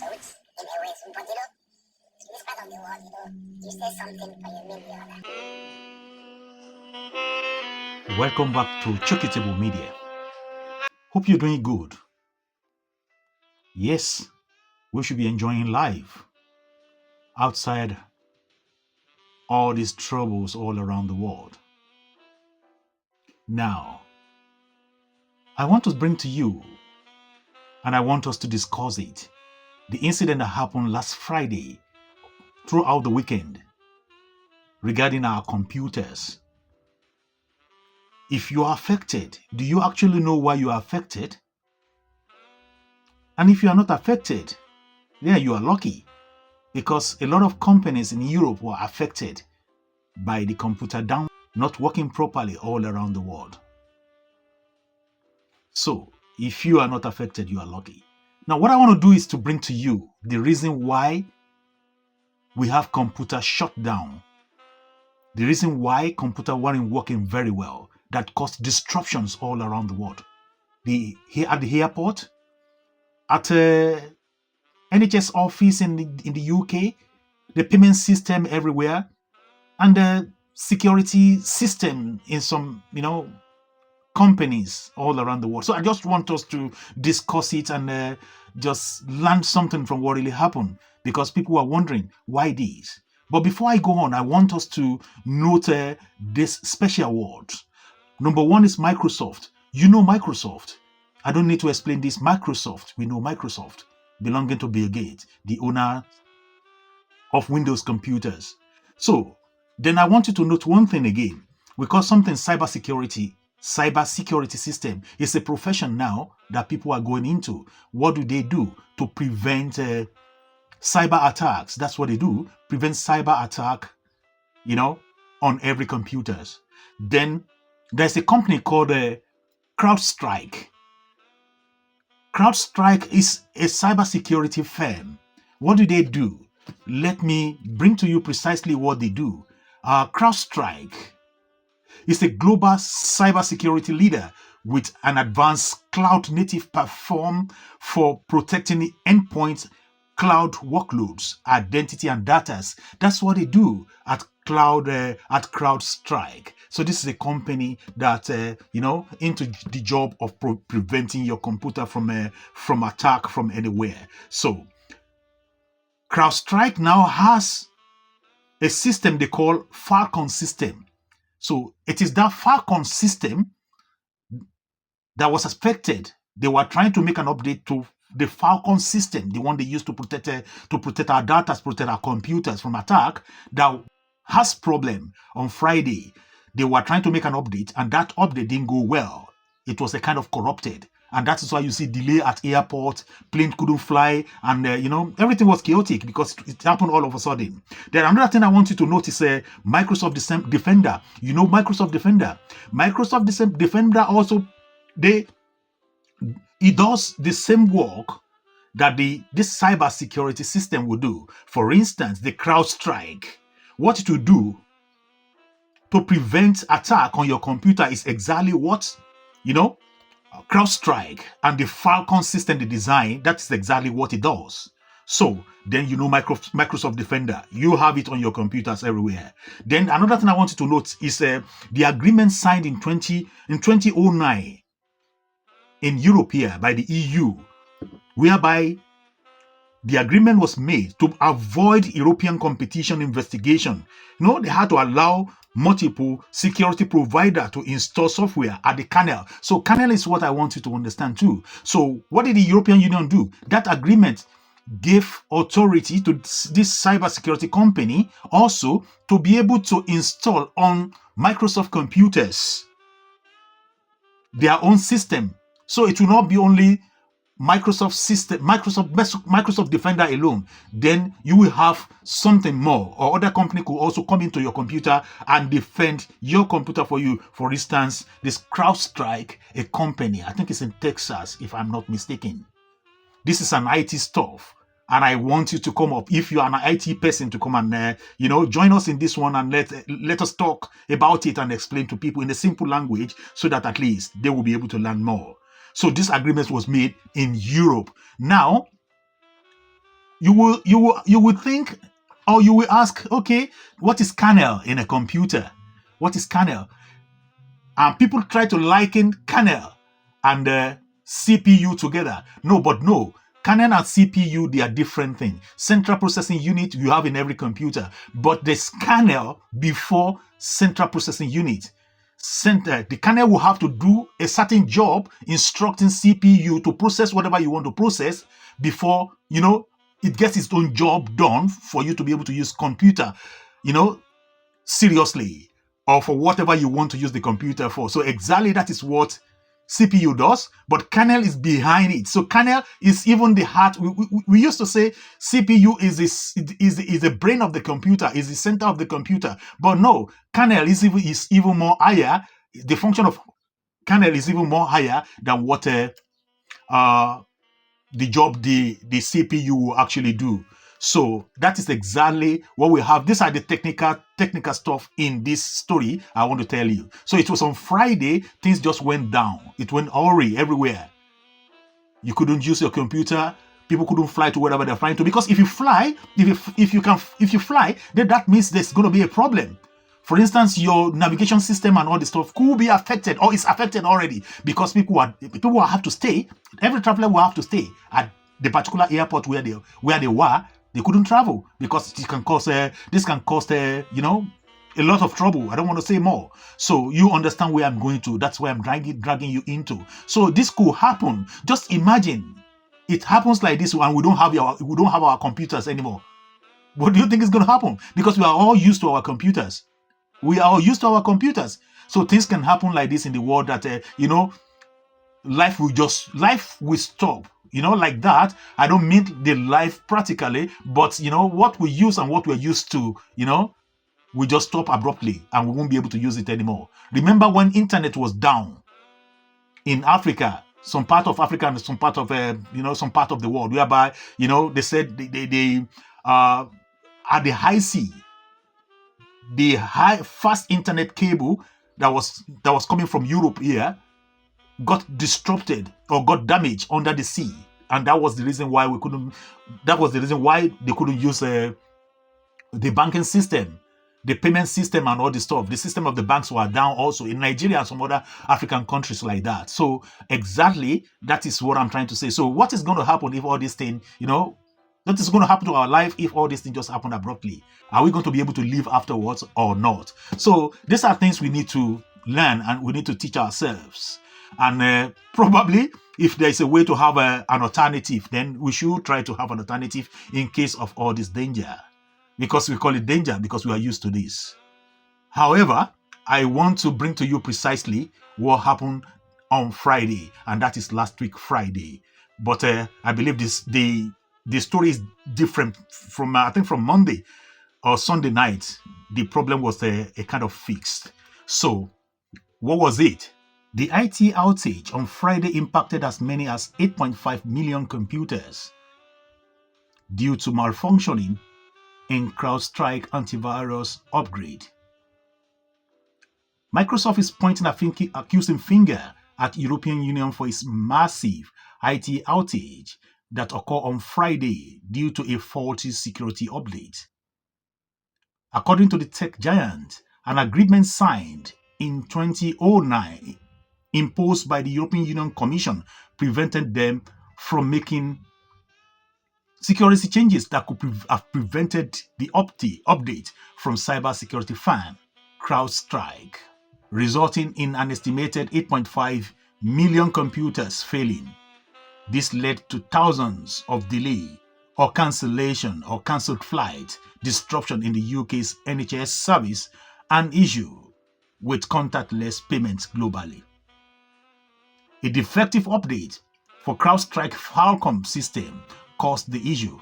coach in a way. But in this part of the world, you say something but you mean the other. Welcome back to Chokitable Media. Hope you're doing good. Yes, we should be enjoying life outside all these troubles all around the world. Now, I want to bring to you, and I want us to discuss it, the incident that happened last Friday throughout the weekend regarding our computers. If you are affected, do you actually know why you are affected? And if you are not affected, then you are lucky, because a lot of companies in Europe were affected by the computer down, not working properly all around the world. So, if you are not affected, you are lucky. Now, what I want to do is to bring to you the reason why we have computer shut down, the reason why computer weren't working very well, that caused disruptions all around the world. At the airport, at NHS office in the UK, the payment system everywhere, and the security system in some, companies all around the world. So I just want us to discuss it and just learn something from what really happened, because people are wondering why this. But before I go on, I want us to note this special words. Number one is Microsoft. You know Microsoft. I don't need to explain this. Microsoft, we know Microsoft, belonging to Bill Gates, the owner of Windows computers. So then I want you to note one thing again. We call something cybersecurity. Cybersecurity system is a profession now that people are going into. What do they do to prevent cyber attacks? That's what they do. Prevent cyber attack, on every computers. Then there's a company called Crowdstrike. Crowdstrike is a cybersecurity firm. What do? Let me bring to you precisely what they do. Crowdstrike is a global cybersecurity leader with an advanced cloud-native platform for protecting the endpoint cloud workloads, identity, and data. That's what they do at Crowdstrike. So this is a company that into the job of preventing your computer from attack from anywhere. So Crowdstrike now has a system they call Falcon system. So it is that Falcon system that was affected. They were trying to make an update to the Falcon system, the one they used to protect our data, protect our computers from attack, that has problem. On Friday, they were trying to make an update, and that update didn't go well. It was a kind of corrupted. And that is why you see delay at airport, plane couldn't fly, and everything was chaotic because it happened all of a sudden. Then another thing I want you to notice, Microsoft Defender. You know Microsoft Defender. Microsoft Defender also, it does the same work that this cyber security system will do. For instance, the CrowdStrike, what it will do to prevent attack on your computer is exactly what CrowdStrike and the Falcon system they design, that's exactly what it does. So then Microsoft Defender, you have it on your computers everywhere. Then another thing I want you to note is the agreement signed in 2009 in Europe here by the EU, whereby the agreement was made to avoid European competition investigation. They had to allow multiple security provider to install software at the kernel. So kernel is what I want you to understand too. So what did the European Union do? That agreement gave authority to this cybersecurity company also to be able to install on Microsoft computers their own system. So it will not be only Microsoft system, Microsoft Defender alone. Then you will have something more, or other company could also come into your computer and defend your computer for you. For instance, this CrowdStrike, a company, I think it's in Texas, if I'm not mistaken. This is an IT stuff, and I want you to come up, if you are an IT person, to come and join us in this one, and let us talk about it and explain to people in a simple language, so that at least they will be able to learn more. So this agreement was made in Europe. Now, you will think, or you will ask, okay, what is kernel in a computer? What is kernel? And people try to liken kernel and CPU together. No. Kernel and CPU, they are different things. Central processing unit you have in every computer, but there's kernel before central processing unit. The kernel will have to do a certain job instructing CPU to process whatever you want to process before, it gets its own job done for you to be able to use computer, seriously, or for whatever you want to use the computer for. So exactly that is what CPU does, but kernel is behind it. So kernel is even the heart. We used to say CPU is the brain of the computer, is the center of the computer. But no, kernel is even more higher. The function of kernel is even more higher than what the job the CPU will actually do. So that is exactly what we have. These are the technical stuff in this story I want to tell you. So it was on Friday, things just went down. It went awry everywhere. You couldn't use your computer. People couldn't fly to wherever they're flying to, because if you fly, if you fly, then that means there's going to be a problem. For instance, your navigation system and all this stuff could be affected, or is affected already, because people will have to stay. Every traveler will have to stay at the particular airport where they were. They couldn't travel because this can cause a lot of trouble. I don't want to say more. So you understand where I'm going to. That's where I'm dragging you into. So this could happen. Just imagine it happens like this, and we don't have our computers anymore. What do you think is going to happen? Because we are all used to our computers. So things can happen like this in the world that life will stop. Like that. I don't mean the life practically, but what we use and what we're used to, we just stop abruptly and we won't be able to use it anymore. Remember when internet was down in Africa, some part of Africa and some part of some part of the world, whereby they said they at the high sea, the high fast internet cable that was coming from Europe here got disrupted or got damaged under the sea, and that was the reason why they couldn't use the banking system, the payment system, and all the stuff. The system of the banks were down also in Nigeria and some other African countries like that. So exactly that is what I'm trying to say. So what is going to happen if all these things, what is going to happen to our life if all these things just happen abruptly? Are we going to be able to live afterwards or not? So these are things we need to learn and we need to teach ourselves. And probably if there is a way to have an alternative, then we should try to have an alternative in case of all this danger. Because we call it danger because we are used to this. However, I want to bring to you precisely what happened on Friday, and that is last week Friday. But I believe the story is different from, I think, from Monday or Sunday night. The problem was a kind of fixed. So what was it? The IT outage on Friday impacted as many as 8.5 million computers due to malfunctioning in Crowdstrike antivirus upgrade. Microsoft is pointing a accusing finger at European Union for its massive IT outage that occurred on Friday due to a faulty security update. According to the tech giant, an agreement signed in 2009 imposed by the European Union Commission prevented them from making security changes that could have prevented the update from cybersecurity firm CrowdStrike, resulting in an estimated 8.5 million computers failing. This led to thousands of delay or cancellation or cancelled flight disruption in the UK's NHS service, and issue with contactless payments globally. A defective update for Crowdstrike Falcon system caused the issue.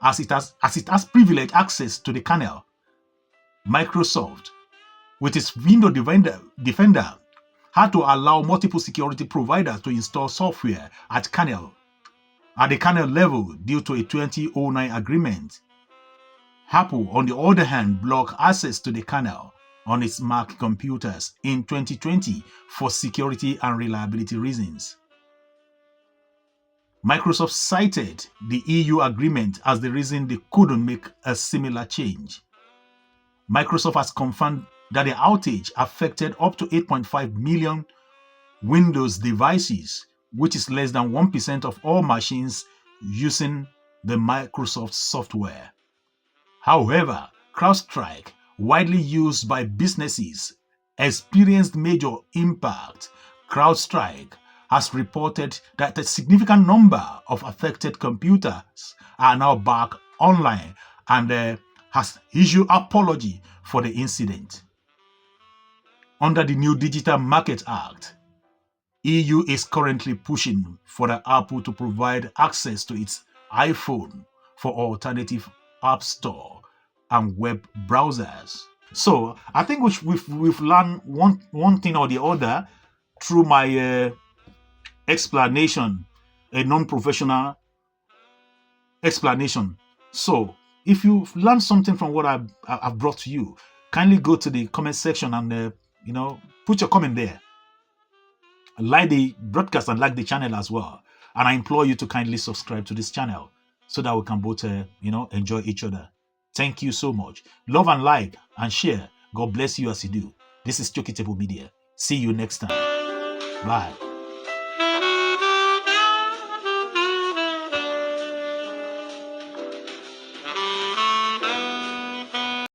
As it has privileged access to the kernel, Microsoft, with its Windows Defender, had to allow multiple security providers to install software at the kernel level due to a 2009 agreement. Apple, on the other hand, blocked access to the kernel on its Mac computers in 2020 for security and reliability reasons. Microsoft cited the EU agreement as the reason they couldn't make a similar change. Microsoft has confirmed that the outage affected up to 8.5 million Windows devices, which is less than 1% of all machines using the Microsoft software. However, Crowdstrike, widely used by businesses, experienced major impact. Crowdstrike has reported that a significant number of affected computers are now back online and has issued apology for the incident. Under the new Digital Market Act, EU is currently pushing for the Apple to provide access to its iPhone for alternative app store and web browsers. So I think we've learned one thing or the other through my explanation, a non-professional explanation. So if you've learned something from what I've brought to you, kindly go to the comment section and put your comment there. Like the broadcast and like the channel as well. And I implore you to kindly subscribe to this channel so that we can both enjoy each other. Thank you so much. Love and like and share. God bless you as you do. This is Chokitable Media. See you next time. Bye.